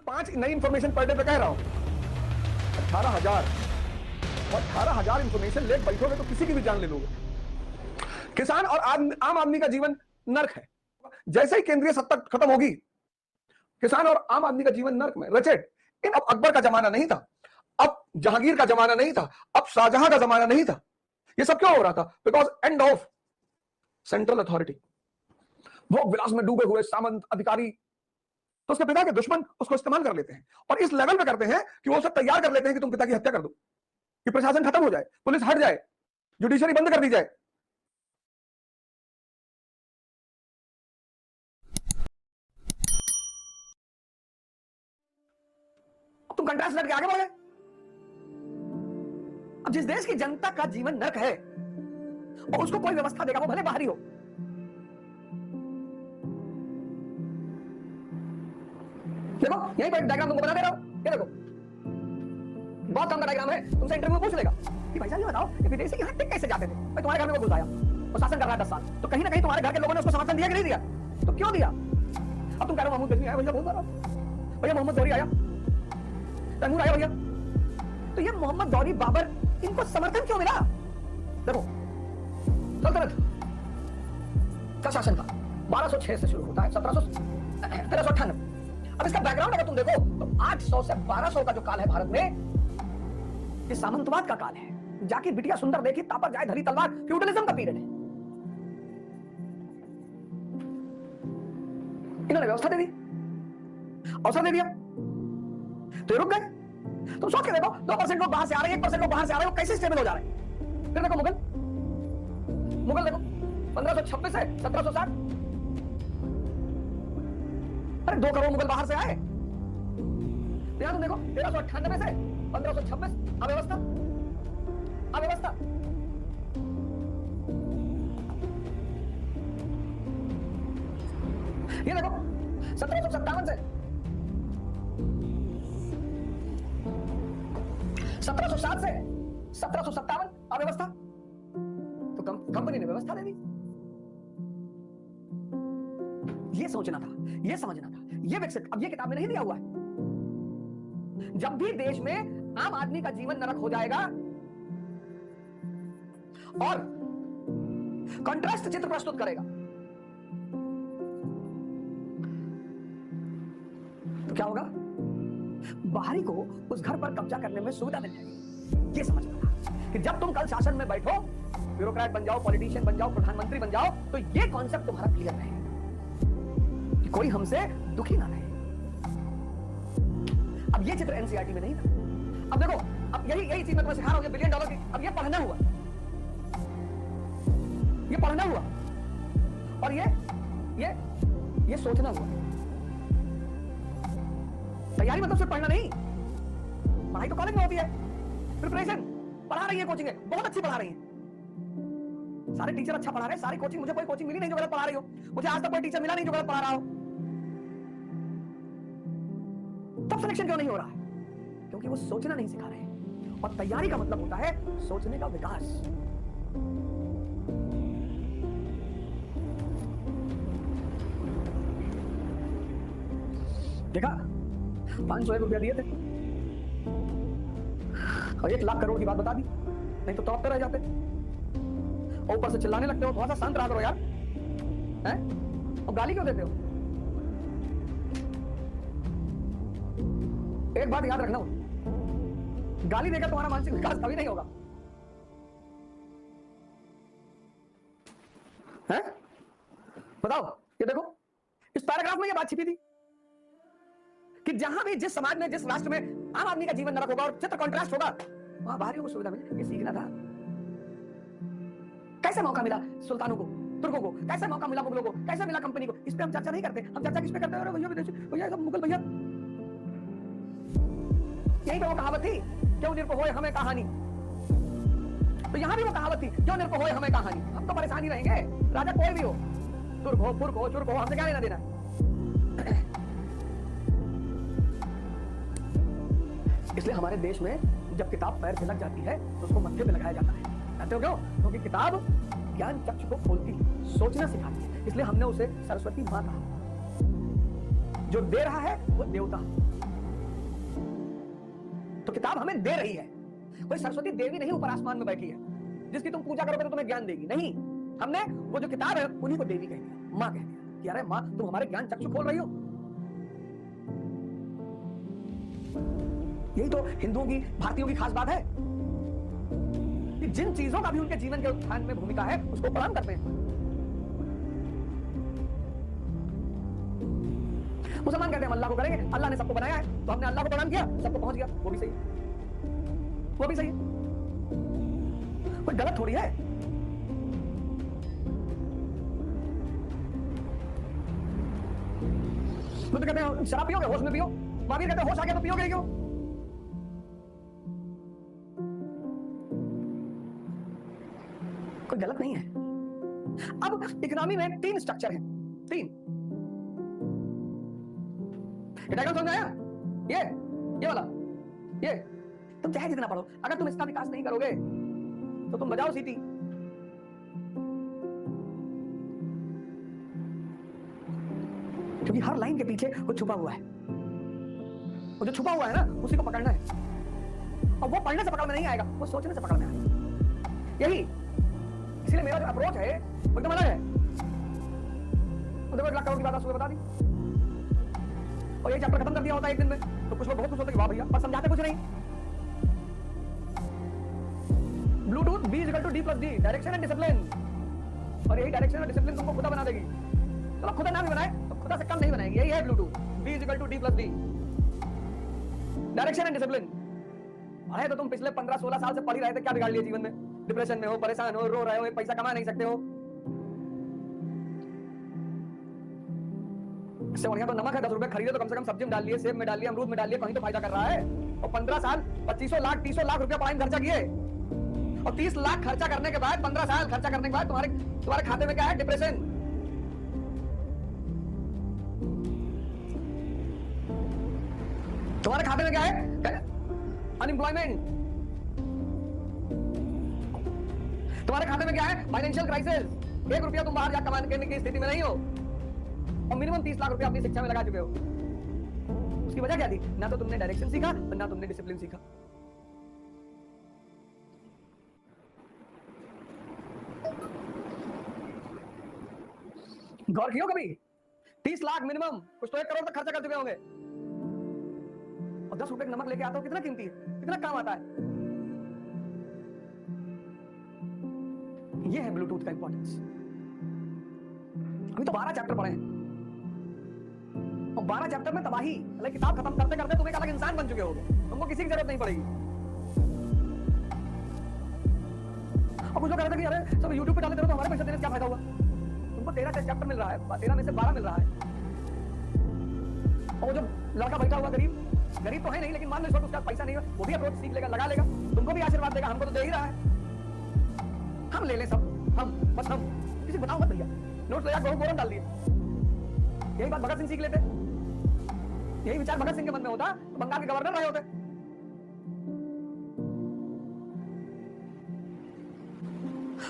5 नई information per day पे कह रहा हूं, 18,000 और 18,000 इंफॉर्मेशन ले बैठोगे तो किसी की भी जान ले लोगे। किसान और आम आदमी का जीवन नर्क है। जैसे ही केंद्रीय सत्ता खत्म होगी, किसान और आम आदमी का जीवन नर्क में रचेट। इन अब अकबर का जमाना नहीं था, अब जहांगीर का जमाना नहीं था, अब शाहजहां का जमाना नहीं था। ये सब क्यों हो रहा था? Because end of central authority. भोग विलास में डूबे हुए सामंत अधिकारी तो उसके पिता के दुश्मन उसको इस्तेमाल कर लेते हैं, और इस लेवल पे करते हैं कि वो सब तैयार कर लेते हैं कि तुम पिता की हत्या कर दो, कि प्रशासन खत्म हो जाए, पुलिस हट जाए, जुडिशरी बंद कर दी जाए। तुम कंट्रास्ट लड़के आगे बढ़ गए। अब जिस देश की जनता का जीवन नर्क है और उसको कोई व्यवस्था देगा, वो भले बाहरी हो। देखो यहीं पर डायग्राम तुमको बना दे रहा हूं, ये देखो बहुत कम का डायग्राम है। तुमसे इंटरव्यू में पूछ लेगा कि भाई साहब ये बताओ कि विदेशी यहां टिक कैसे जाते थे? भाई तुम्हारे घर में वो घुस आया और शासन कर रहा है 10 साल, तो कहीं ना कहीं तुम्हारे घर के लोगों ने उसको समर्थन दिया कि नहीं दिया? तो क्यों दिया? अब तुम कह रहे हो महमूद गजनी आया, भैया बहुत मारा, भैया मोहम्मद गौरी आया, तैमूर आया भैया, तो ये मोहम्मद गौरी बाबर इनको समर्थन क्यों मिला? देखो सल्तनत का शासन था 1206 से शुरू होता है 1398। अब इसका बैकग्राउंड अगर तुम देखो तो 800 से 1200 का जो काल है भारत में, ये सामंतवाद का काल है। जाकी बिटिया सुंदर देखी, तापर जाए धरी तलवार, फ्यूडलिज्म का पीरियड है। इन्होंने व्यवस्था दे दी, अवसर दे दिया, तो ये रुक गए। तुम सोच के देखो 2% लोग बाहर से आ रहे हैं, 1% लोग बाहर से आ रहे हैं, वो कैसे स्टेबल हो जा रहे हैं। फिर देखो मुगल देखो 1526 से 1760, अरे 2 करोड़ मुगल बाहर से आए। यहां तुम देखो 1398 से 1526 अव्यवस्था। ये देखो 1757 से 1707 से 1757 अव्यवस्था। तो कंपनी ने व्यवस्था दे दी। ये सोचना था, ये समझना था, ये विकसित। अब ये किताब में नहीं दिया हुआ है। जब भी देश में आम आदमी का जीवन नरक हो जाएगा और कंट्रास्ट चित्र प्रस्तुत करेगा, तो क्या होगा? बाहरी को उस घर पर कब्जा करने में सुविधा मिल जाएगी। ये समझना था कि जब तुम कल शासन में बैठो, ब्यूरोक्रेट बन जाओ, पॉलिटिशियन बन जाओ, प्रधानमंत्री बन जाओ, तो ये कॉन्सेप्ट तुम्हारा क्लियर रहे कि कोई हमसे दुखी ना रहे। अब ये चित्र एनसीईआरटी में नहीं था। अब देखो, अब यही चीज मैं तुम्हें सिखा रहा हूं, $1 बिलियन की। अब ये पढ़ना हुआ, ये पढ़ना हुआ, और ये सोचना हुआ। तैयारी मतलब सिर्फ पढ़ना नहीं, पढ़ाई तो कॉलेज में होती है, प्रिपरेशन पढ़ा रही है, कोचिंग है, बहुत अच्छी पढ़ा रही है, सारे टीचर अच्छा पढ़ा रहे हैं, सारी कोचिंग, मुझे कोई कोचिंग मिली नहीं जो गलत पढ़ा रही हो, मुझे आज तक कोई टीचर मिला नहीं जो गलत पढ़ा रहा हो। तब सिलेक्शन क्यों नहीं हो रहा है? क्योंकि वो सोचना नहीं सिखा रहे हैं। और तैयारी का मतलब होता है सोचने का विकास। देखा, 501 रुपया दिए थे और 1 लाख करोड़ की बात बता दी, नहीं तो तड़पते रह जाते। और ऊपर से चिल्लाने लगते हो, थोड़ा सा शांत रहा करो यार, हैं? और गाली क्यों देते हो? एक बात याद रखना, गाली देकर तुम्हारा मानसिक विकास कभी नहीं होगा, हैं? बताओ, ये देखो इस पैराग्राफ में ये बात छिपी थी कि जहां भी, जिस समाज में, जिस राष्ट्र में आम आदमी का जीवन नरक होगा और चित्र कॉन्ट्रास्ट होगा, वहां बाहरियों को सुविधा मिले। ये सीखना था। कैसे मौका मिला सुल्तानों को, तुर्कों को, कैसे मौका मिला मुगलों को, कैसे मिला कंपनी को? इस पे हम चर्चा नहीं करते। हम चर्चा किस पे करते हैं? भैया विदेशी, भैया सब मुगल, भैया। यही तो वो कहावत थी, क्यों निरप होए हमें कहानी। तो यहां भी वो कहावत थी, क्यों निरप होए हमें कहानी। हम तो परेशान ही रहेंगे, राजा कोई भी हो, तुर्क हो, फुर्क हो, चुर्क हो, हमसे क्या लेना देना। इसलिए हमारे देश में जब किताब पैर से लग जाती है तो उसको मत्थे पे लगाया जाता है। जानते हो क्यों? क्योंकि किताब ज्ञान चक्षु को खोलती है, सोचना सिखाती है। इसलिए हमने उसे सरस्वती मां कहा। जो दे रहा है वो देवता, तो किताब हमें दे रही है। कोई सरस्वती देवी नहीं ऊपर आसमान में बैठी है जिसकी तुम पूजा करोगे तो तुम्हें ज्ञान देगी, नहीं। हमने वो जो किताब है उन्हीं को देवी कह दिया, माँ कह दिया कि अरे माँ तुम हमारे ज्ञान चक्षु खोल रही हो। यही तो हिंदुओं की, भारतीयों की खास बात है कि जिन चीजों का भी उनके जीवन के उत्थान में भूमिका है उसको प्रणाम करते हैं। मुसलमान कहते हैं हम अल्लाह को करेंगे, अल्लाह ने सबको बनाया है तो हमने अल्लाह को प्रणाम किया, सबको पहुंच गया, वो भी सही, वो भी सही है, कोई गलत थोड़ी है। तो कहते हैं शराब पियोगे होश में पियो, महावीर कहते हैं होश आ गया तो पियोगे क्यों? कोई गलत नहीं है। अब इकोनॉमी में 3 स्ट्रक्चर हैं, 3। डायग्राम समझ आया? ये वाला, ये तुम चाहे जितना पढ़ो, अगर तुम इसका विकास नहीं करोगे तो तुम बजाओ सीटी। क्योंकि हर लाइन के पीछे कुछ छुपा हुआ है, वो जो छुपा हुआ है ना उसी को पकड़ना है, और वो पढ़ने से पकड़ में नहीं आएगा, वो सोचने से पकड़ में आएगा। यही इसलिए मेरा जो अप्रोच है वो एकदम अलग है। देखो 1 लाख करोड़ की बात सुबह बता दी और ये चैप्टर खत्म कर दिया होता है एक दिन में, तो कुछ लोग बहुत खुश होते कि वाह भैया, पर समझाते कुछ नहीं। Bluetooth B = D + D, direction and discipline, और यही डायरेक्शन और डिसिप्लिन तुमको खुदा बना देगी। चलो खुदा ना भी बनाए तो खुदा से कम नहीं बनाएगी, यही है Bluetooth B = D + D, direction and discipline. अरे तो तुम पिछले 15-16 साल से पढ़ ही रहे थे, क्या बिगाड़ लिया जीवन में? डिप्रेशन में हो, परेशान हो, रो रहे हो, एक पैसा कमा नहीं सकते हो। इससे बढ़िया तो नमक है, 10 रुपए खरीदे तो कम से कम सब्जी में डाल लिए, सेब में डाल लिए, अमरूद में डाल लिए, कहीं तो फायदा कर रहा है। और 15 साल 2500 लाख 300 लाख रुपया पढ़ाई में खर्चा किए, और 30 लाख खर्चा करने के बाद 15 साल खर्चा करने के बाद तुम्हारे खाते में क्या है? डिप्रेशन। तुम्हारे खाते में क्या है? अनएम्प्लॉयमेंट। तुम्हारे खाते में क्या है? Financial crisis. 1 रुपया तुम बाहर जा कमाने की स्थिति में नहीं हो, और मिनिमम 30 लाख रुपया अपनी शिक्षा में लगा चुके हो। उसकी वजह क्या थी? ना तो तुमने डायरेक्शन सीखा और ना तुमने डिसिप्लिन सीखा। गौर किया कभी? 30 लाख मिनिमम, कुछ तो 1 करोड़ तक खर्चा कर चुके होंगे, और 10 रुपए नमक लेके आता हो, कितना कीमती है, कितना काम आता है। ये है ब्लूटूथ का इंपॉर्टेंस। अभी तो 12 चैप्टर पढ़े हैं, और 12 चैप्टर में तबाही, मतलब किताब खत्म करते करते तुम एक अलग इंसान बन चुके होगे, तुमको किसी की जरूरत नहीं पड़ेगी। और कुछ लोग कहते हैं कि अरे सब YouTube पे डालते रहो तो हमारे पैसे देने से क्या फायदा हुआ? तुमको 13 चैप्टर मिल रहा है, 13 में से 12 मिल रहा है। और वो जो लड़का बैठा हुआ गरीब तो है नहीं, लेकिन मान लो उसका पैसा नहीं है, वो भी अप्रोच सीख लेगा, लगा लेगा, तुमको भी आशीर्वाद देगा, हमको तो दे ही रहा है। हम ले लें सब, हम बस, हम किसी बताओ मत भैया, नोट ले जाकर गोरम डाल दिए। यही बात भगत सिंह सीख लेते, यही विचार भगत सिंह के मन में होता तो बंगाल के गवर्नर रहे होते।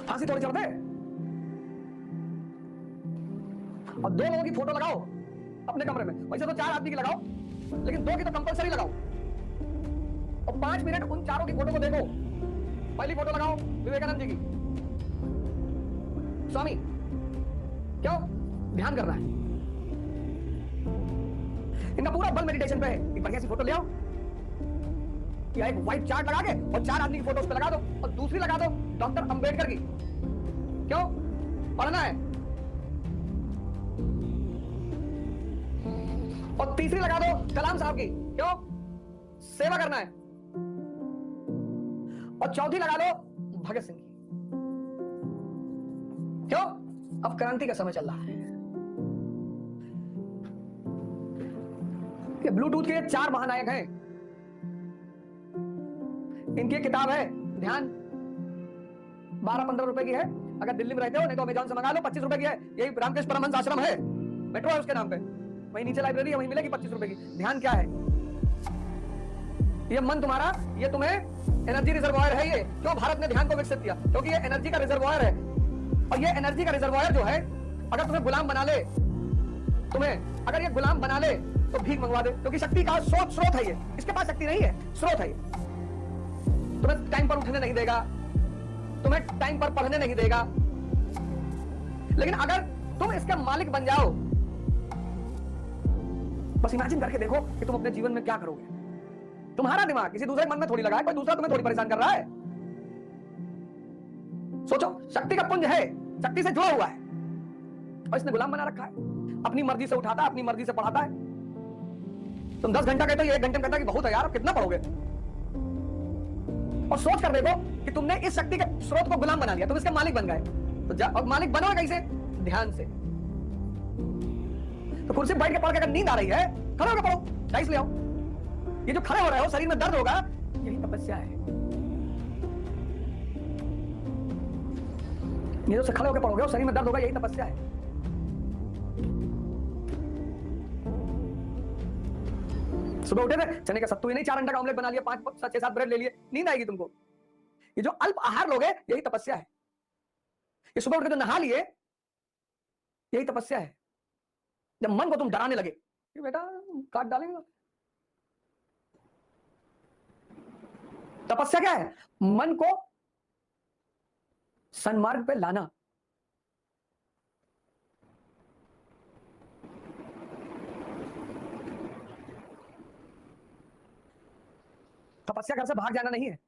फांसी थोड़ी चढ़ते। और 2 लोगों की फोटो लगाओ अपने कमरे में, वैसे तो 4 आदमी की लगाओ, लेकिन 2 की तो कंपलसरी लगाओ, और 5 मिनट उन चारों की फोटो को देखो। पहली फोटो लगाओ विवेकानंद जी की, स्वामी, क्यों? ध्यान करना है, इनका पूरा बल मेडिटेशन पे है। एक बढ़िया सी फोटो ले आओ, या एक व्हाइट चार्ट लगा के और 4 आदमी की फोटो उस पे लगा दो, और दूसरी लगा दो डॉक्टर अंबेडकर की, क्यों? पढ़ना है। और तीसरी लगा दो कलाम साहब की, क्यों? सेवा करना है। और चौथी लगा दो भगत सिंह की, क्यों? अब क्रांति का समय चल रहा है। ये ब्लूटूथ के 4 महानायक हैं, इनकी किताब है ध्यान, 12-15 रुपए की है। अगर दिल्ली में रहते हो नहीं तो अमेज़न से मंगा लो, 25 रुपए की है। यही रामकृष्ण परमहंस आश्रम है, मेट्रो है उसके नाम पे, वहीं नीचे लाइब्रेरी है, वहीं मिलेगी 25 रुपए की। ध्यान क्या है? ये मन तुम्हारा, ये तुम्हें एनर्जी रिजर्वायर है। ये क्यों भारत ने ध्यान को विकसित किया? क्योंकि ये एनर्जी का रिजर्वायर है, और ये एनर्जी का रिजर्वायर जो है, अगर तुम्हें गुलाम बना ले, तुम्हें अगर ये गुलाम बना ले तो तो भीख मंगवा दे, क्योंकि शक्ति का स्रोत है ये, इसके पास शक्ति नहीं है, स्रोत है ये। तुम्हें टाइम पर उठने नहीं देगा, तुम्हें टाइम पर पढ़ने नहीं देगा, लेकिन अगर तुम इसके मालिक बन जाओ, बस इमेजिन करके देखो कि तुम अपने जीवन में क्या करोगे। तुम्हारा दिमाग किसी दूसरे मन में थोड़ी लगा है, कोई दूसरा तुम्हें थोड़ी परेशान कर रहा है। सोचो, शक्ति का पुंज है, शक्ति से जुड़ा हुआ है, और इसने गुलाम बना रखा है। अपनी मर्जी से उठाता है, अपनी मर्जी से पढ़ाता है। तुम 10 घंटा कहते हो, 1 घंटे में कहता है कि बहुत है यार, कितना पढ़ोगे। और सोच कर देखो कि तुमने इस शक्ति के स्रोत को गुलाम बना लिया, तुम इसके मालिक बन गए। तो और मालिक बनोगे कैसे? ध्यान से। तो कुर्सी बैठ के पढ़ के अगर नींद आ रही है, खड़े होकर पढ़ो, डाइस ले आओ। ये जो खड़े हो रहे हो, शरीर में दर्द होगा, यही तपस्या है। ये जो खड़े होकर पढ़ोगे और शरीर में दर्द होगा, यही तपस्या है। सुबह उठे थे, चने का सत्तू ही नहीं, 4 अंडा का ऑमलेट बना लिया, 5 6 7 ब्रेड ले लिए, नींद आएगी तुमको। ये जो अल्प आहार लोगे, यही तपस्या है। ये सुबह उठ के जो नहा लिए, यही तपस्या है। जब मन को तुम डराने लगे कि बेटा काट डालेंगे, तपस्या क्या है? मन को सन्मार्ग पे लाना। तपस्या घर से भाग जाना नहीं है।